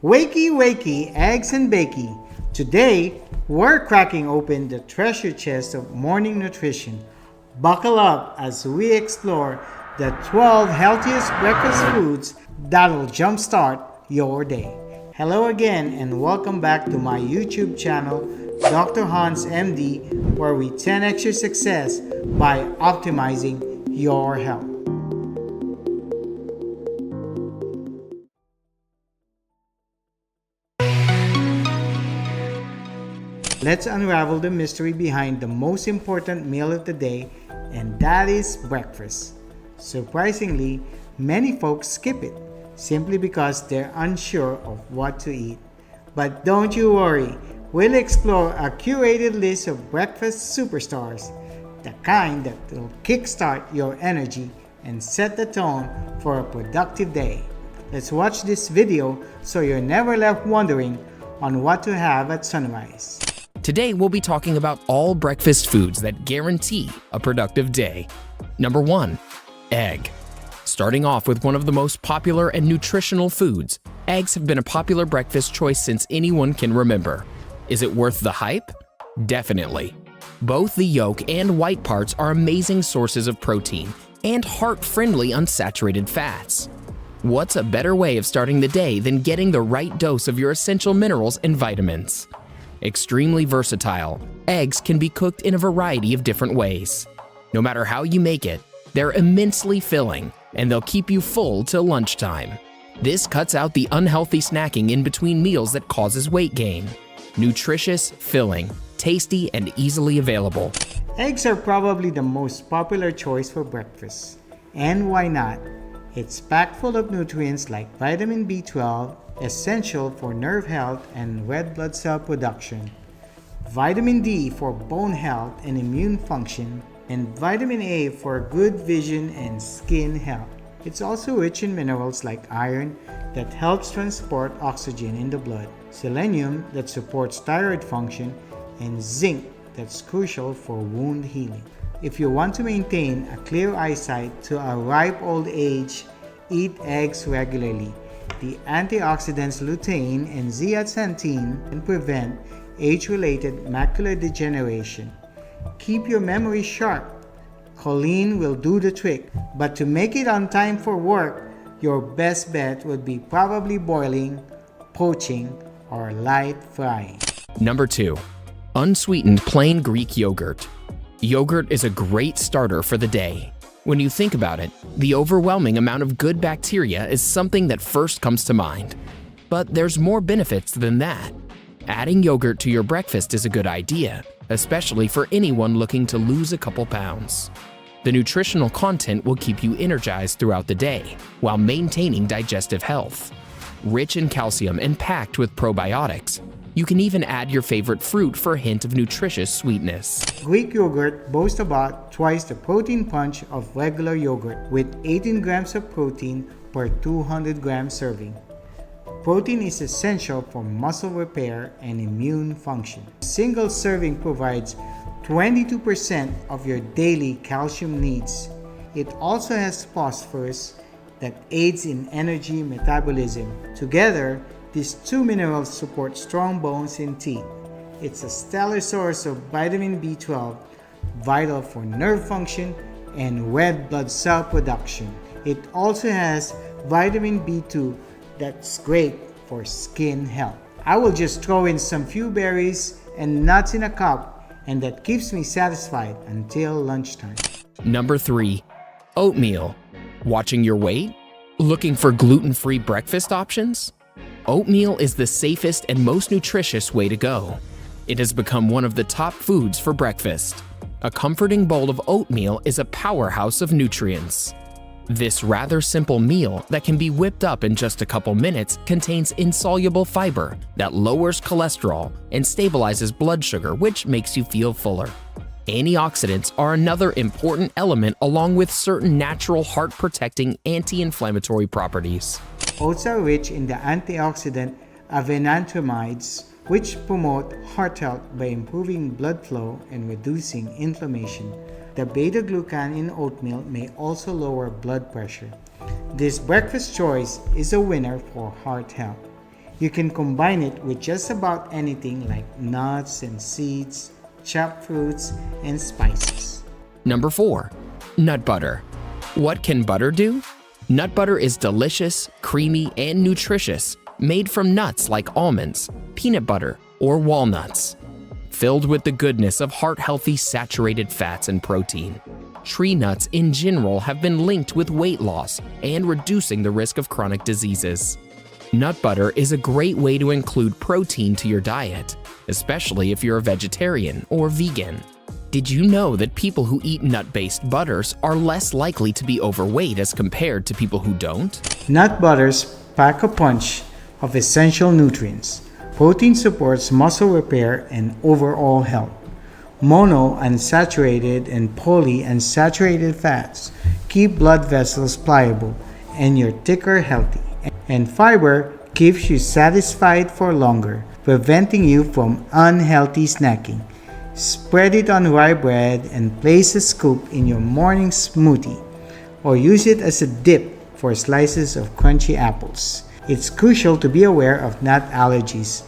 Wakey, wakey, eggs and bakey. Today, we're cracking open the treasure chest of morning nutrition. Buckle up as we explore the 12 healthiest breakfast foods that'll jumpstart your day. Hello again and welcome back to my YouTube channel, Dr. Hanz MD, where we 10x your success by optimizing your health. Let's unravel the mystery behind the most important meal of the day, and that is breakfast. Surprisingly, many folks skip it simply because they're unsure of what to eat. But don't you worry, we'll explore a curated list of breakfast superstars, the kind that will kickstart your energy and set the tone for a productive day. Let's watch this video so you're never left wondering on what to have at sunrise. Today, we'll be talking about all breakfast foods that guarantee a productive day. Number 1, egg. Starting off with one of the most popular and nutritional foods, eggs have been a popular breakfast choice since anyone can remember. Is it worth the hype? Definitely. Both the yolk and white parts are amazing sources of protein and heart-friendly unsaturated fats. What's a better way of starting the day than getting the right dose of your essential minerals and vitamins? Extremely versatile, eggs can be cooked in a variety of different ways. No matter how you make it, they're immensely filling, and they'll keep you full till lunchtime. This cuts out the unhealthy snacking in between meals that causes weight gain. Nutritious, filling, tasty, and easily available. Eggs are probably the most popular choice for breakfast. And why not? It's packed full of nutrients like vitamin B12, essential for nerve health and red blood cell production, vitamin D for bone health and immune function, and vitamin A for good vision and skin health. It's also rich in minerals like iron that helps transport oxygen in the blood, selenium that supports thyroid function, and zinc that's crucial for wound healing. If you want to maintain a clear eyesight to a ripe old age, eat eggs regularly. The antioxidants lutein and zeaxanthin can prevent age-related macular degeneration. Keep your memory sharp. Choline will do the trick, but to make it on time for work, your best bet would be probably boiling, poaching, or light frying. Number 2, unsweetened plain Greek yogurt. Yogurt is a great starter for the day. When you think about it, the overwhelming amount of good bacteria is something that first comes to mind. But there's more benefits than that. Adding yogurt to your breakfast is a good idea, especially for anyone looking to lose a couple pounds. The nutritional content will keep you energized throughout the day while maintaining digestive health. Rich in calcium and packed with probiotics, you can even add your favorite fruit for a hint of nutritious sweetness. Greek yogurt boasts about twice the protein punch of regular yogurt with 18 grams of protein per 200 gram serving. Protein is essential for muscle repair and immune function. A single serving provides 22% of your daily calcium needs. It also has phosphorus that aids in energy metabolism. Together, these two minerals support strong bones and teeth. It's a stellar source of vitamin B12, vital for nerve function and red blood cell production. It also has vitamin B2 that's great for skin health. I will just throw in some few berries and nuts in a cup, and that keeps me satisfied until lunchtime. Number 3, oatmeal. Watching your weight? Looking for gluten-free breakfast options? Oatmeal is the safest and most nutritious way to go. It has become one of the top foods for breakfast. A comforting bowl of oatmeal is a powerhouse of nutrients. This rather simple meal that can be whipped up in just a couple minutes contains insoluble fiber that lowers cholesterol and stabilizes blood sugar, which makes you feel fuller. Antioxidants are another important element along with certain natural heart-protecting anti-inflammatory properties. Oats are rich in the antioxidant avenantamides, which promote heart health by improving blood flow and reducing inflammation. The beta-glucan in oatmeal may also lower blood pressure. This breakfast choice is a winner for heart health. You can combine it with just about anything like nuts and seeds, chopped fruits, and spices. Number 4. Nut butter. What can butter do? Nut butter is delicious, creamy, and nutritious, made from nuts like almonds, peanut butter, or walnuts. Filled with the goodness of heart-healthy saturated fats and protein. Tree nuts in general have been linked with weight loss and reducing the risk of chronic diseases. Nut butter is a great way to include protein to your diet, especially if you're a vegetarian or vegan. Did you know that people who eat nut-based butters are less likely to be overweight as compared to people who don't? Nut butters pack a punch of essential nutrients. Protein supports muscle repair and overall health. Monounsaturated and polyunsaturated fats keep blood vessels pliable and your thicker healthy. And fiber keeps you satisfied for longer, preventing you from unhealthy snacking. Spread it on rye bread and place a scoop in your morning smoothie, or use it as a dip for slices of crunchy apples. It's crucial to be aware of nut allergies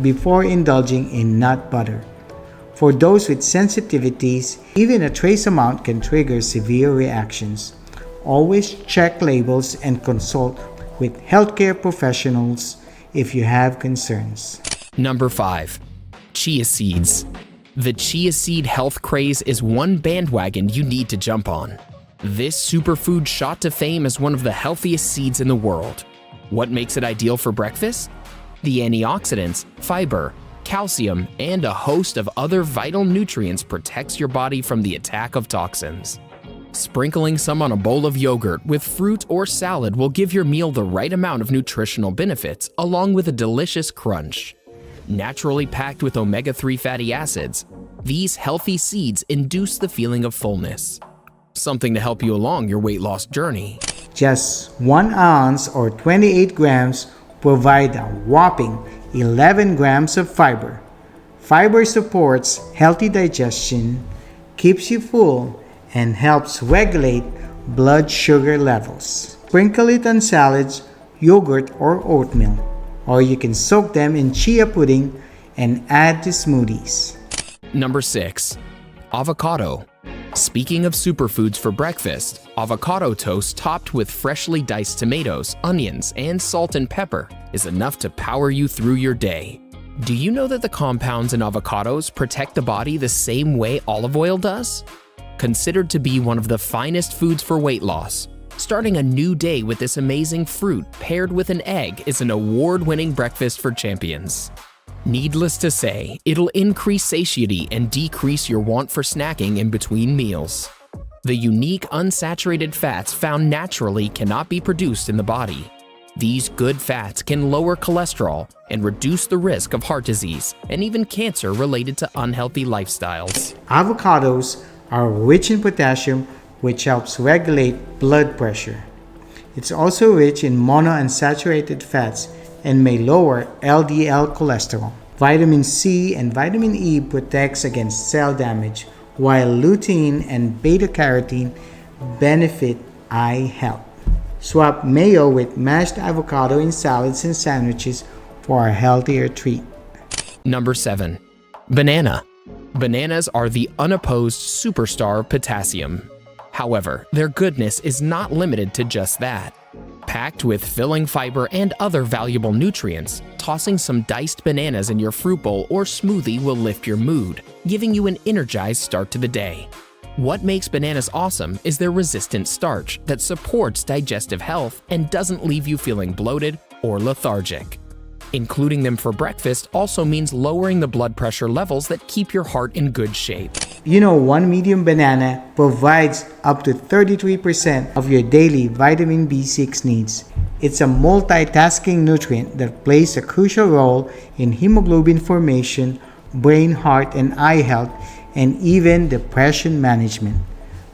before indulging in nut butter. For those with sensitivities, even a trace amount can trigger severe reactions. Always check labels and consult with healthcare professionals if you have concerns. Number 5. Chia seeds. The chia seed health craze is one bandwagon you need to jump on. This superfood shot to fame as one of the healthiest seeds in the world. What makes it ideal for breakfast? The antioxidants, fiber, calcium, and a host of other vital nutrients protects your body from the attack of toxins. Sprinkling some on a bowl of yogurt with fruit or salad will give your meal the right amount of nutritional benefits along with a delicious crunch. Naturally packed with omega-3 fatty acids, these healthy seeds induce the feeling of fullness. Something to help you along your weight loss journey. Just 1 ounce or 28 grams provide a whopping 11 grams of fiber. Fiber supports healthy digestion, keeps you full, and helps regulate blood sugar levels. Sprinkle it on salads, yogurt, or oatmeal, or you can soak them in chia pudding and add to smoothies. Number 6. Avocado. Speaking of superfoods for breakfast, avocado toast topped with freshly diced tomatoes, onions, and salt and pepper is enough to power you through your day. Do you know that the compounds in avocados protect the body the same way olive oil does? Considered to be one of the finest foods for weight loss, starting a new day with this amazing fruit paired with an egg is an award-winning breakfast for champions. Needless to say, it'll increase satiety and decrease your want for snacking in between meals. The unique unsaturated fats found naturally cannot be produced in the body. These good fats can lower cholesterol and reduce the risk of heart disease and even cancer related to unhealthy lifestyles. Avocados are rich in potassium, which helps regulate blood pressure. It's also rich in monounsaturated fats and may lower LDL cholesterol. Vitamin C and vitamin E protects against cell damage, while lutein and beta-carotene benefit eye health. Swap mayo with mashed avocado in salads and sandwiches for a healthier treat. Number 7. Banana. Bananas are the unopposed superstar of potassium. However, their goodness is not limited to just that. Packed with filling fiber and other valuable nutrients, tossing some diced bananas in your fruit bowl or smoothie will lift your mood, giving you an energized start to the day. What makes bananas awesome is their resistant starch that supports digestive health and doesn't leave you feeling bloated or lethargic. Including them for breakfast also means lowering the blood pressure levels that keep your heart in good shape. You know, one medium banana provides up to 33% of your daily vitamin B6 needs. It's a multitasking nutrient that plays a crucial role in hemoglobin formation, brain, heart, and eye health, and even depression management.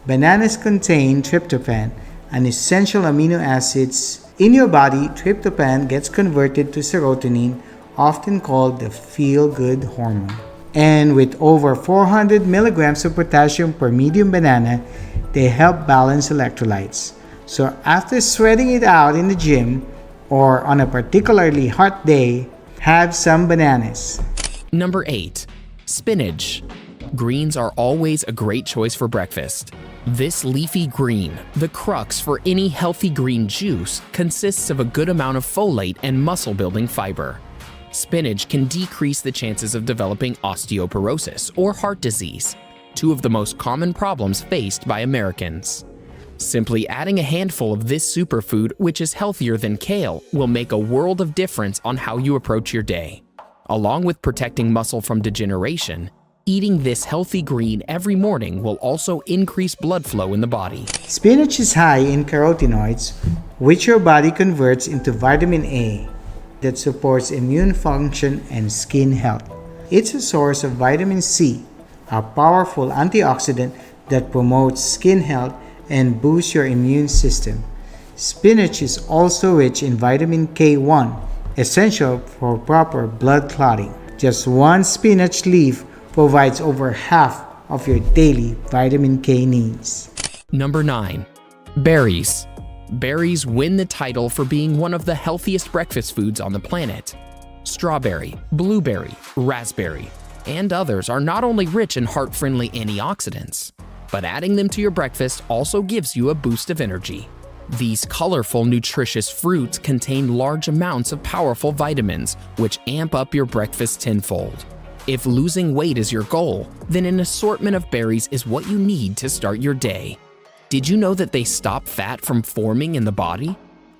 Bananas contain tryptophan, an essential amino acid. In your body, tryptophan gets converted to serotonin, often called the feel-good hormone. And with over 400 milligrams of potassium per medium banana, they help balance electrolytes. So after sweating it out in the gym or on a particularly hot day, have some bananas. Number 8. Spinach. Greens are always a great choice for breakfast. This leafy green, the crux for any healthy green juice, consists of a good amount of folate and muscle-building fiber. Spinach can decrease the chances of developing osteoporosis or heart disease, two of the most common problems faced by Americans. Simply adding a handful of this superfood, which is healthier than kale, will make a world of difference on how you approach your day. Along with protecting muscle from degeneration, eating this healthy green every morning will also increase blood flow in the body. Spinach is high in carotenoids, which your body converts into vitamin A that supports immune function and skin health. It's a source of vitamin C, a powerful antioxidant that promotes skin health and boosts your immune system. Spinach is also rich in vitamin K1, essential for proper blood clotting. Just one spinach leaf provides over half of your daily vitamin K needs. Number 9. Berries. Berries win the title for being one of the healthiest breakfast foods on the planet. Strawberry, blueberry, raspberry, and others are not only rich in heart-friendly antioxidants, but adding them to your breakfast also gives you a boost of energy. These colorful, nutritious fruits contain large amounts of powerful vitamins, which amp up your breakfast tenfold. If losing weight is your goal, then an assortment of berries is what you need to start your day. Did you know that they stop fat from forming in the body?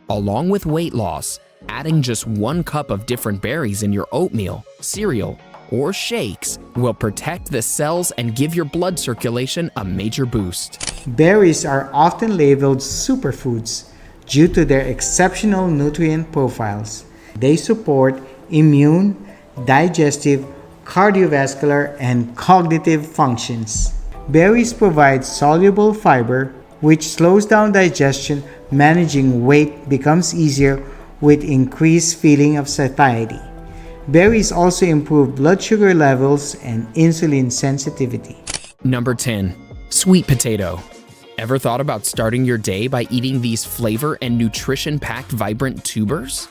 Along with weight loss, adding just 1 cup of different berries in your oatmeal, cereal, or shakes will protect the cells and give your blood circulation a major boost. Berries are often labeled superfoods due to their exceptional nutrient profiles. They support immune, digestive, cardiovascular, and cognitive functions. Berries provide soluble fiber, which slows down digestion. Managing weight becomes easier with increased feeling of satiety. Berries also improve blood sugar levels and insulin sensitivity. Number 10. Sweet potato. Ever thought about starting your day by eating these flavor and nutrition-packed vibrant tubers?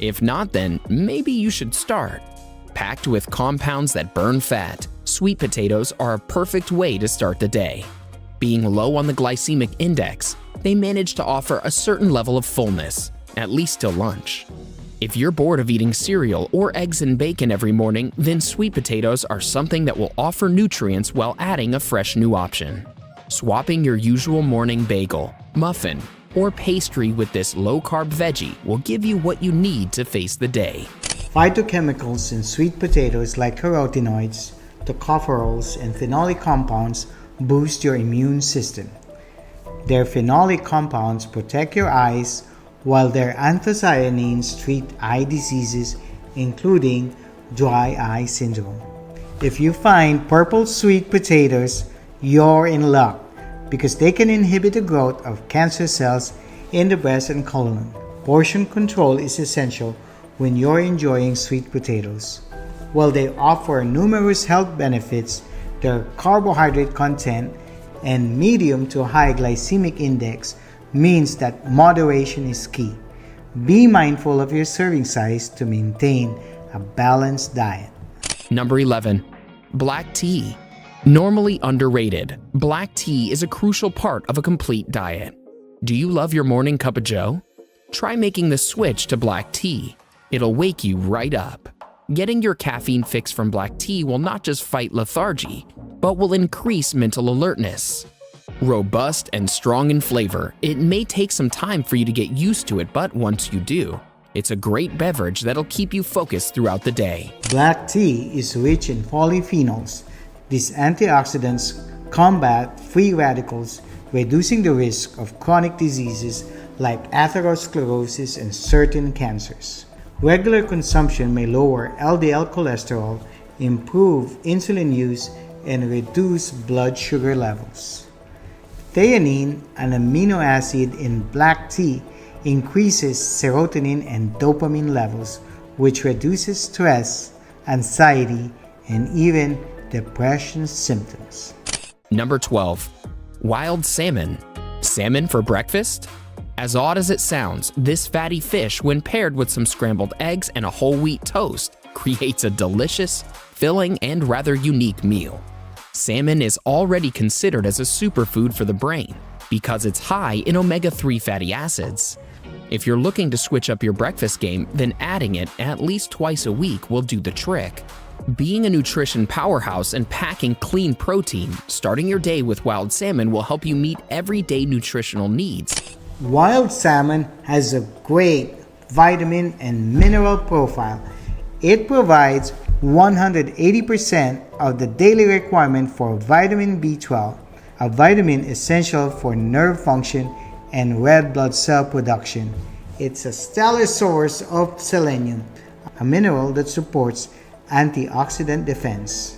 If not, then maybe you should start. Packed with compounds that burn fat, sweet potatoes are a perfect way to start the day. Being low on the glycemic index, they manage to offer a certain level of fullness, at least till lunch. If you're bored of eating cereal or eggs and bacon every morning, then sweet potatoes are something that will offer nutrients while adding a fresh new option. Swapping your usual morning bagel, muffin, or pastry with this low-carb veggie will give you what you need to face the day. Phytochemicals in sweet potatoes like carotenoids, tocopherols, and phenolic compounds boost your immune system. Their phenolic compounds protect your eyes, while their anthocyanins treat eye diseases, including dry eye syndrome. If you find purple sweet potatoes, you're in luck because they can inhibit the growth of cancer cells in the breast and colon. Portion control is essential when you're enjoying sweet potatoes. While they offer numerous health benefits, their carbohydrate content and medium to high glycemic index means that moderation is key. Be mindful of your serving size to maintain a balanced diet. Number 11. Black tea. Normally underrated, black tea is a crucial part of a complete diet. Do you love your morning cup of joe? Try making the switch to black tea. It'll wake you right up. Getting your caffeine fix from black tea will not just fight lethargy, but will increase mental alertness. Robust and strong in flavor, it may take some time for you to get used to it, but once you do, it's a great beverage that'll keep you focused throughout the day. Black tea is rich in polyphenols. These antioxidants combat free radicals, reducing the risk of chronic diseases like atherosclerosis and certain cancers. Regular consumption may lower LDL cholesterol, improve insulin use, and reduce blood sugar levels. Theanine, an amino acid in black tea, increases serotonin and dopamine levels, which reduces stress, anxiety, and even depression symptoms. Number 12. Wild salmon. Salmon for breakfast? As odd as it sounds, this fatty fish, when paired with some scrambled eggs and a whole wheat toast, creates a delicious, filling, and rather unique meal. Salmon is already considered as a superfood for the brain because it's high in omega-3 fatty acids. If you're looking to switch up your breakfast game, then adding it at least twice a week will do the trick. Being a nutrition powerhouse and packing clean protein, starting your day with wild salmon will help you meet everyday nutritional needs. Wild salmon has a great vitamin and mineral profile. It provides 180% of the daily requirement for vitamin B12, a vitamin essential for nerve function and red blood cell production. It's a stellar source of selenium, a mineral that supports antioxidant defense.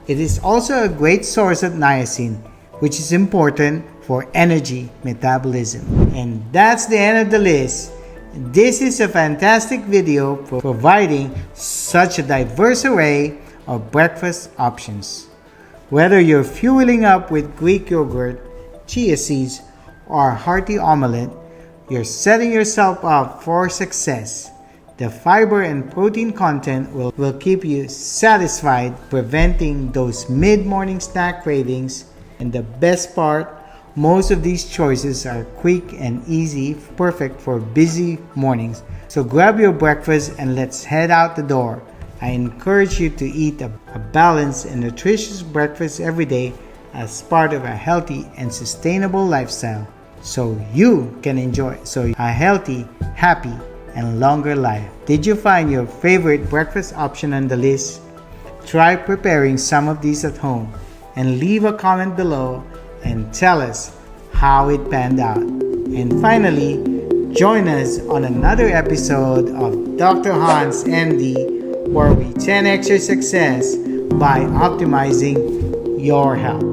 It is also a great source of niacin, which is important for energy metabolism. And that's the end of the list. This is a fantastic video for providing such a diverse array of breakfast options. Whether you're fueling up with Greek yogurt, chia seeds, or hearty omelette, you're setting yourself up for success. The fiber and protein content will keep you satisfied, preventing those mid-morning snack cravings. And the best part, most of these choices are quick and easy, perfect for busy mornings. So grab your breakfast and let's head out the door. I encourage you to eat a balanced and nutritious breakfast every day as part of a healthy and sustainable lifestyle, so you can enjoy a healthy, happy, and longer life. Did you find your favorite breakfast option on the list? Try preparing some of these at home and leave a comment below and tell us how it panned out. And finally, join us on another episode of Dr. Hanz MD, where we 10x your success by optimizing your health.